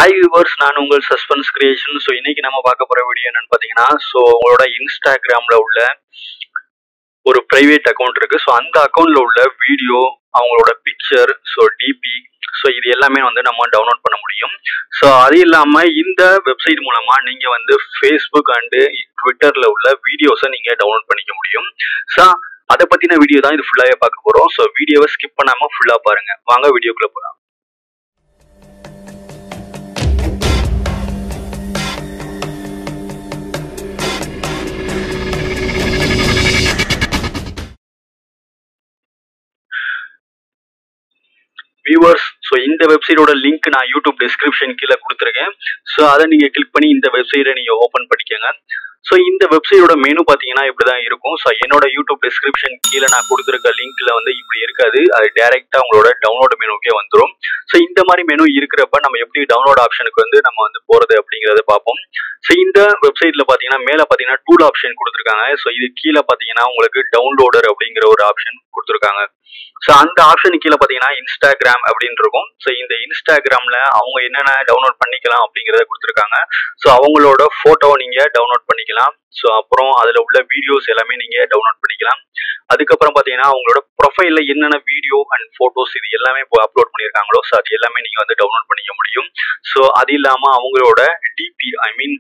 Hi viewers, நான் உங்கள் suspense creation. So இன்னைக்கு நம்ம பார்க்க போகிற வீடியோ என்னன்னு பார்த்தீங்கன்னா, ஸோ உங்களோட இன்ஸ்டாகிராமில் உள்ள ஒரு ப்ரைவேட் அக்கௌண்ட் இருக்குது. ஸோ அந்த அக்கௌண்ட்டில் உள்ள வீடியோ, அவங்களோட பிக்சர், ஸோ டிபி, ஸோ இது எல்லாமே வந்து நம்ம டவுன்லோட் பண்ண முடியும். ஸோ அது இல்லாமல் இந்த வெப்சைட் மூலமாக நீங்கள் வந்து ஃபேஸ்புக் அண்டு ட்விட்டரில் உள்ள வீடியோஸை நீங்கள் டவுன்லோட் பண்ணிக்க முடியும். ஸோ அதை பற்றின வீடியோ தான் இது ஃபுல்லாகவே பார்க்க போகிறோம். ஸோ வீடியோவை ஸ்கிப் பண்ணாமல் ஃபுல்லாக பாருங்கள். வாங்க வீடியோக்குள்ளே போகலாம். வியூவர்ஸ், ஸோ இந்த வெப்சைட்டோட லிங்க் நான் யூடியூப் டிஸ்கிரிப்ஷன் கீழே கொடுத்துருக்கேன். ஸோ அதை நீங்கள் கிளிக் பண்ணி இந்த வெப்சைட்டை நீங்கள் ஓப்பன் பண்ணிக்கோங்க. ஸோ இந்த வெப்சைட்டோட மெனு பார்த்தீங்கன்னா இப்படி தான் இருக்கும். ஸோ என்னோட யூடியூப் டிஸ்கிரிப்ஷன் கீழே நான் கொடுத்துருக்க லிங்க்ல வந்து இப்படி இருக்காது. அது டைரெக்டாக உங்களோட டவுன்லோட் மெனுக்கே வந்துடும். ஸோ இந்த மாதிரி மெனு இருக்கிறப்ப நம்ம எப்படி டவுன்லோட் ஆப்ஷனுக்கு வந்து நம்ம வந்து போகிறது அப்படிங்கிறத பார்ப்போம். ஸோ இந்த வெப்சைட்டில் பார்த்தீங்கன்னா மேலே பார்த்தீங்கன்னா டூல் ஆப்ஷன் கொடுத்துருக்காங்க. ஸோ இது கீழே பார்த்தீங்கன்னா உங்களுக்கு டவுன்லோடர் அப்படிங்கிற ஒரு ஆப்ஷன் கொடுத்துருக்காங்க. ஸோ அந்த ஆப்ஷன் கீழே பார்த்தீங்கன்னா இன்ஸ்டாகிராம் அப்படின்னு இருக்கும். ஸோ இந்த இன்ஸ்டாகிராமில் அவங்க என்னென்ன டவுன்லோட் பண்ணிக்கலாம் அப்படிங்கிறத கொடுத்துருக்காங்க. ஸோ அவங்களோட ஃபோட்டோவை நீங்கள் டவுன்லோட் பண்ணிக்கலாம். ஸோ அப்புறம் அதில் உள்ள வீடியோஸ் எல்லாமே நீங்கள் டவுன்லோட் பண்ணிக்கலாம். அதுக்கப்புறம் பார்த்தீங்கன்னா அவங்களோட ப்ரொஃபைலில் என்னென்ன வீடியோ அண்ட் ஃபோட்டோஸ் இது எல்லாமே இப்போ அப்லோட் பண்ணியிருக்காங்களோ ஸோ அது எல்லாமே நீங்கள் வந்து டவுன்லோட் பண்ணிக்க முடியும். ஸோ அது இல்லாமல் அவங்களோட டிபி, ஐ மீன்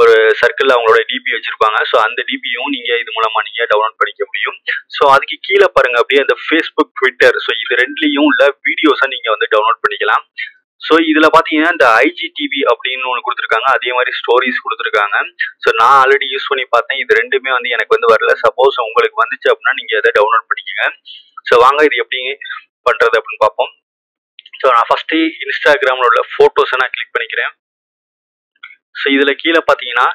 ஒரு சர்க்கிள் அவங்களோட டிபி வச்சிருப்பாங்க. ஸோ அந்த டிபியும் நீங்க இது மூலமா நீங்க டவுன்லோட் பண்ணிக்க முடியும். ஸோ அதுக்கு கீழே பாருங்க அப்படியே அந்த ஃபேஸ்புக், ட்விட்டர், ஸோ இது ரெண்டுலையும் உள்ள வீடியோஸை நீங்க வந்து டவுன்லோட் பண்ணிக்கலாம். ஸோ இதுல பாத்தீங்கன்னா இந்த ஐஜிடிவி அப்படின்னு ஒன்று கொடுத்துருக்காங்க. அதே மாதிரி ஸ்டோரிஸ் கொடுத்துருக்காங்க. ஸோ நான் ஆல்ரெடி யூஸ் பண்ணி பார்த்தேன். இது ரெண்டுமே வந்து எனக்கு வந்து வரல. சப்போஸ் உங்களுக்கு வந்துச்சு அப்படின்னா நீங்க அதை டவுன்லோட் பண்ணிக்கோங்க. ஸோ வாங்க இது எப்படி பண்றது அப்படின்னு பார்ப்போம். ஸோ நான் ஃபர்ஸ்ட் இன்ஸ்டாகிராம்ல உள்ள போட்டோஸை நான் கிளிக் பண்ணிக்கிறேன். ஸோ இதில் கீழே பார்த்தீங்கன்னா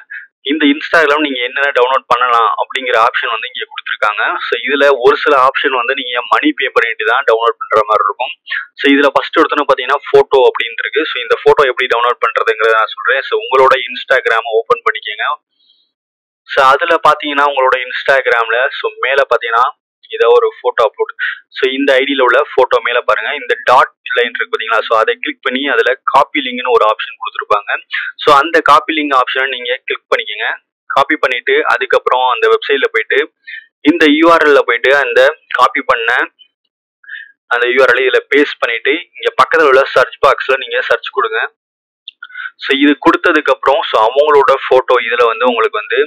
இந்த இன்ஸ்டாகிராம் நீங்கள் என்னென்ன டவுன்லோட் பண்ணலாம் அப்படிங்கிற ஆப்ஷன் வந்து இங்கே கொடுத்துருக்காங்க. ஸோ இதில் ஒரு சில ஆப்ஷன் வந்து நீங்கள் மணி பே பண்ணிட்டு தான் டவுன்லோட் பண்ணுற மாதிரி இருக்கும். ஸோ இதில் ஃபர்ஸ்ட் எடுத்தோன்னு பார்த்தீங்கன்னா ஃபோட்டோ அப்படின்னு இருக்கு. ஸோ இந்த ஃபோட்டோ எப்படி டவுன்லோட் பண்ணுறதுங்கிறத நான் சொல்கிறேன். ஸோ உங்களோட இன்ஸ்டாகிராமை ஓப்பன் பண்ணிக்கோங்க. ஸோ அதில் பார்த்தீங்கன்னா உங்களோட இன்ஸ்டாகிராமில் ஸோ மேலே பார்த்தீங்கன்னா ஏதோ ஒரு ஃபோட்டோ அப்லோட். ஸோ இந்த ஐடியில் உள்ள ஃபோட்டோ மேலே பாருங்க, இந்த டாட் லைன் இருக்கு பார்த்தீங்களா. ஸோ அதை கிளிக் பண்ணி அதில் காப்பி லிங்க்னு ஒரு ஆப்ஷன் கொடுத்துருப்பாங்க. ஸோ அந்த காப்பி லிங்க் ஆப்ஷனை நீங்கள் கிளிக் பண்ணிக்கோங்க. காப்பி பண்ணிட்டு அதுக்கப்புறம் அந்த வெப்சைட்ல போயிட்டு இந்த யூஆர்எல்ல போயிட்டு அந்த காப்பி பண்ண அந்த யூஆர்எல் இதில் பேஸ்ட் பண்ணிட்டு இங்கே பக்கத்தில் உள்ள சர்ச் பாக்ஸில் நீங்கள் சர்ச் கொடுங்க. ஸோ இது கொடுத்ததுக்கப்புறம் ஸோ அவங்களோட ஃபோட்டோ இதில் வந்து உங்களுக்கு வந்து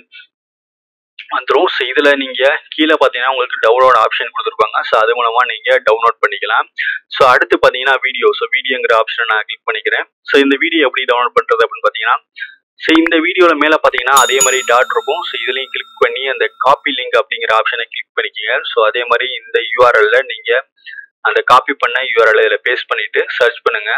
வந்துடும். ஸோ இதில் நீங்கள் கீழே பார்த்தீங்கன்னா உங்களுக்கு டவுன்லோட் ஆப்ஷன் கொடுத்துருப்பாங்க. ஸோ அது மூலமாக நீங்கள் டவுன்லோட் பண்ணிக்கலாம். ஸோ அடுத்து பார்த்தீங்கன்னா வீடியோ. ஸோ வீடியோங்கிற ஆப்ஷனை நான் கிளிக் பண்ணிக்கிறேன். ஸோ இந்த வீடியோ எப்படி டவுன்லோட் பண்ணுறது அப்படின்னு பார்த்தீங்கன்னா ஸோ இந்த வீடியோவில் மேலே பார்த்தீங்கன்னா அதே மாதிரி டாட் இருக்கும். ஸோ இதுலையும் கிளிக் பண்ணி அந்த காப்பி லிங்க் அப்படிங்கிற ஆப்ஷனை கிளிக் பண்ணிக்கோங்க. ஸோ அதே மாதிரி இந்த யூஆர்எல்ல நீங்கள் அந்த காப்பி பண்ண யூஆர்எல் இதில் பேஸ்ட் பண்ணிட்டு சர்ச் பண்ணுங்க.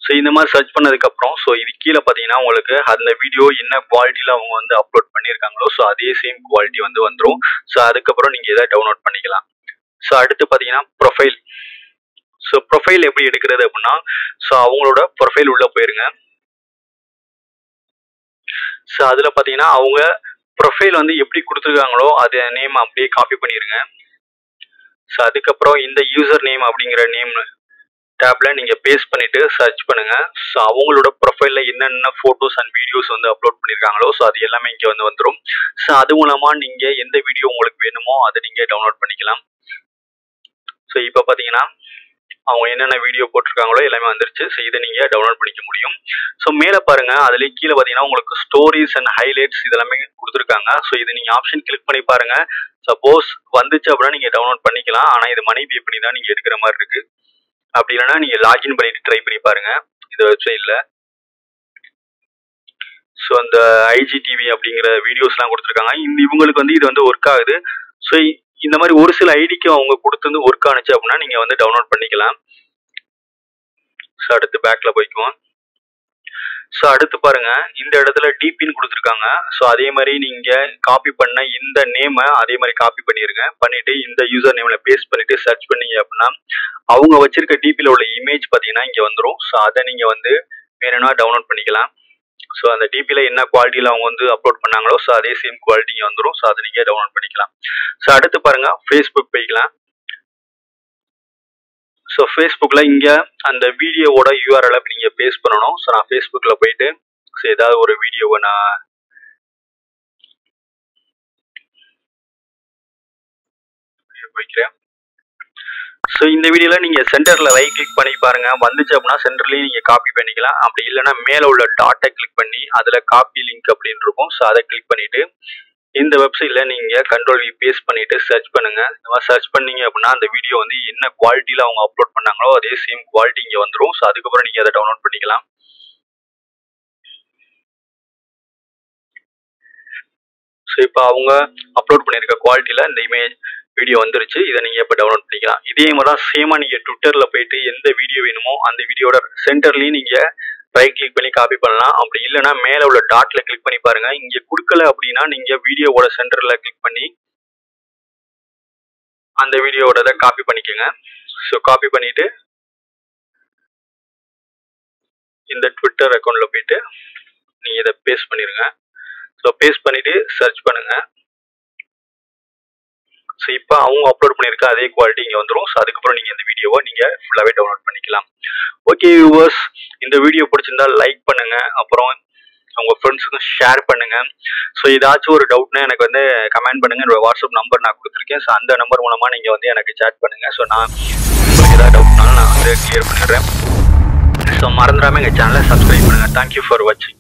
ஸோ இந்த மாதிரி சர்ச் பண்ணதுக்கப்புறம் ஸோ இது கீழே பார்த்தீங்கன்னா உங்களுக்கு அந்த வீடியோ என்ன குவாலிட்டியில் அவங்க வந்து அப்லோட் பண்ணியிருக்காங்களோ ஸோ அதே சேம் குவாலிட்டி வந்து வந்துடும். ஸோ அதுக்கப்புறம் நீங்கள் இதை டவுன்லோட் பண்ணிக்கலாம். ஸோ அடுத்து பார்த்தீங்கன்னா ப்ரொஃபைல். ஸோ ப்ரொஃபைல் எப்படி எடுக்கிறது அப்படின்னா ஸோ அவங்களோட ப்ரொஃபைல் உள்ள போயிருங்க. ஸோ அதில் பார்த்தீங்கன்னா அவங்க ப்ரொஃபைல் வந்து எப்படி கொடுத்துருக்காங்களோ அது நேம் அப்படியே காப்பி பண்ணிடுங்க. ஸோ அதுக்கப்புறம் இந்த யூசர் நேம் அப்படிங்கிற நேம் டேப்ல நீங்க பேஸ்ட் பண்ணிட்டு சர்ச் பண்ணுங்க. ஸோ அவங்களோட ப்ரொஃபைல்ல என்னென்ன போட்டோஸ் அண்ட் வீடியோஸ் வந்து அப்லோட் பண்ணியிருக்காங்களோ ஸோ அது எல்லாமே இங்கே வந்து வந்துடும். ஸோ அது மூலமா நீங்க எந்த வீடியோ உங்களுக்கு வேணுமோ அதை நீங்க டவுன்லோட் பண்ணிக்கலாம். ஸோ இப்போ பார்த்தீங்கன்னா அவங்க என்னென்ன வீடியோ போட்டிருக்காங்களோ எல்லாமே வந்துருச்சு. ஸோ இதை நீங்க டவுன்லோட் பண்ணிக்க முடியும். ஸோ மேலே பாருங்க அதுலேயே கீழே பார்த்தீங்கன்னா உங்களுக்கு ஸ்டோரிஸ் அண்ட் ஹைலைட்ஸ் இதெல்லாமே கொடுத்துருக்காங்க. ஸோ இது நீங்க ஆப்ஷன் கிளிக் பண்ணி பாருங்க. சப்போஸ் வந்துச்சு அப்படின்னா நீங்க டவுன்லோட் பண்ணிக்கலாம். ஆனால் இது மணி பே பண்ணி தான் நீங்க எடுக்கிற மாதிரி இருக்கு. அப்படி இல்லைன்னா நீங்க லாகின் பண்ணிட்டு ட்ரை பண்ணி பாருங்க இந்த வெப்சைட்ல. ஸோ அந்த ஐஜிடிவி அப்படிங்கிற வீடியோஸ்லாம் கொடுத்துருக்காங்க. இவங்களுக்கு வந்து இது வந்து ஒர்க் ஆகுது. ஸோ இந்த மாதிரி ஒரு சில ஐடிக்கு அவங்க கொடுத்து ஒர்க் ஆனிச்சு அப்படின்னா நீங்க வந்து டவுன்லோட் பண்ணிக்கலாம். ஸோ அடுத்து பேக்ல போய்க்குவோம். ஸோ அடுத்து பாருங்க இந்த இடத்துல டிபின்னு கொடுத்துருக்காங்க. ஸோ அதே மாதிரி நீங்க காப்பி பண்ண இந்த நேமை அதே மாதிரி காப்பி பண்ணிருங்க. பண்ணிட்டு இந்த யூசர் நேம்ல பேஸ்ட் பண்ணிட்டு சர்ச் பண்ணீங்க அப்படின்னா அவங்க வச்சிருக்க டிபியில் உள்ள இமேஜ் பார்த்தீங்கன்னா இங்கே வந்துடும். ஸோ அதை நீங்க வந்து வேணும்னா டவுன்லோட் பண்ணிக்கலாம். ஸோ அந்த டிபியில் என்ன குவாலிட்டியில் அவங்க வந்து அப்லோட் பண்ணாங்களோ ஸோ அதே சேம் குவாலிட்டி இங்கே வந்துடும். ஸோ அதை நீங்கள் டவுன்லோட் பண்ணிக்கலாம். ஸோ அடுத்து பாருங்க ஃபேஸ்புக் போய்க்கலாம். ஸோ ஃபேஸ்புக்கில் இங்கே அந்த வீடியோவோட யூஆர்எல் நீங்கள் பேஸ்ட் பண்ணணும். ஸோ நான் ஃபேஸ்புக்கில் போயிட்டு ஸோ ஏதாவது ஒரு வீடியோவை நான் வைக்கிறேன். ஸோ இந்த வீடியோவில் நீங்கள் சென்டரில் ரைட் கிளிக் பண்ணி பாருங்கள். வந்துச்சு அப்படின்னா சென்டர்லேயும் நீங்கள் காப்பி பண்ணிக்கலாம். அப்படி இல்லைன்னா மேலே உள்ள டாட்டை கிளிக் பண்ணி அதில் காப்பி லிங்க் அப்படின்னு இருக்கும். ஸோ அதை கிளிக் பண்ணிவிட்டு இந்த வெப்சைட்டில் நீங்கள் கண்ட்ரோல் பேஸ்ட் பண்ணிவிட்டு சர்ச் பண்ணுங்கள். இந்த மாதிரி சர்ச் பண்ணீங்க அப்படின்னா அந்த வீடியோ வந்து என்ன குவாலிட்டியில் அவங்க அப்லோட் பண்ணாங்களோ அதே சேம் குவாலிட்டி இங்கே வந்துடும். ஸோ அதுக்கப்புறம் நீங்கள் அதை டவுன்லோட் பண்ணிக்கலாம். ஸோ இப்போ அவங்க அப்லோட் பண்ணியிருக்க குவாலிட்டியில் இந்த இமேஜ் வீடியோ வந்துருச்சு. இதை நீங்கள் இப்போ டவுன்லோட் பண்ணிக்கலாம். இதே மாதிரி தான் சேமாக நீங்கள் ட்விட்டரில் போயிட்டு எந்த வீடியோ வேணுமோ அந்த வீடியோட சென்டர்லேயும் நீங்கள் ரைட் கிளிக் பண்ணி காப்பி பண்ணலாம். அப்படி இல்லைன்னா மேலே உள்ள டாட்டில் கிளிக் பண்ணி பாருங்கள். இங்கே கொடுக்கல அப்படின்னா நீங்கள் வீடியோவோட சென்டரில் கிளிக் பண்ணி அந்த வீடியோவோட காப்பி பண்ணிக்கோங்க. ஸோ காப்பி பண்ணிவிட்டு இந்த ட்விட்டர் அக்கௌண்ட்டில் போயிட்டு நீங்கள் இதை பேஸ்ட் பண்ணிடுங்க. ஸோ பேஸ்ட் பண்ணிவிட்டு சர்ச் பண்ணுங்கள். ஸோ இப்போ அவங்க அப்லோட் பண்ணியிருக்க அதே குவாலிட்டி இங்கே வந்துடும். ஸோ அதுக்கப்புறம் நீங்கள் இந்த வீடியோவை நீங்கள் ஃபுல்லாகவே டவுன்லோட் பண்ணிக்கலாம். ஓகே வியூவர்ஸ், இந்த வீடியோ பிடிச்சிருந்தா லைக் பண்ணுங்கள். அப்புறம் உங்கள் ஃப்ரெண்ட்ஸுக்கும் ஷேர் பண்ணுங்கள். ஸோ ஏதாச்சும் ஒரு டவுட்னா எனக்கு வந்து கமெண்ட் பண்ணுங்கள். என்னோட வாட்ஸ்அப் நம்பர் நான் கொடுத்துருக்கேன். ஸோ அந்த நம்பர் மூலமாக நீங்கள் வந்து எனக்கு சேட் பண்ணுங்கள். ஸோ நான் உங்களுக்கு ஏதாவது டவுட்னாலும் நான் வந்து கிளியர் பண்ணிடுறேன். ஸோ மறந்துடாமல் எங்கள் சேனலை சப்ஸ்கிரைப் பண்ணுங்கள். தேங்க்யூ ஃபார் வாட்சிங்.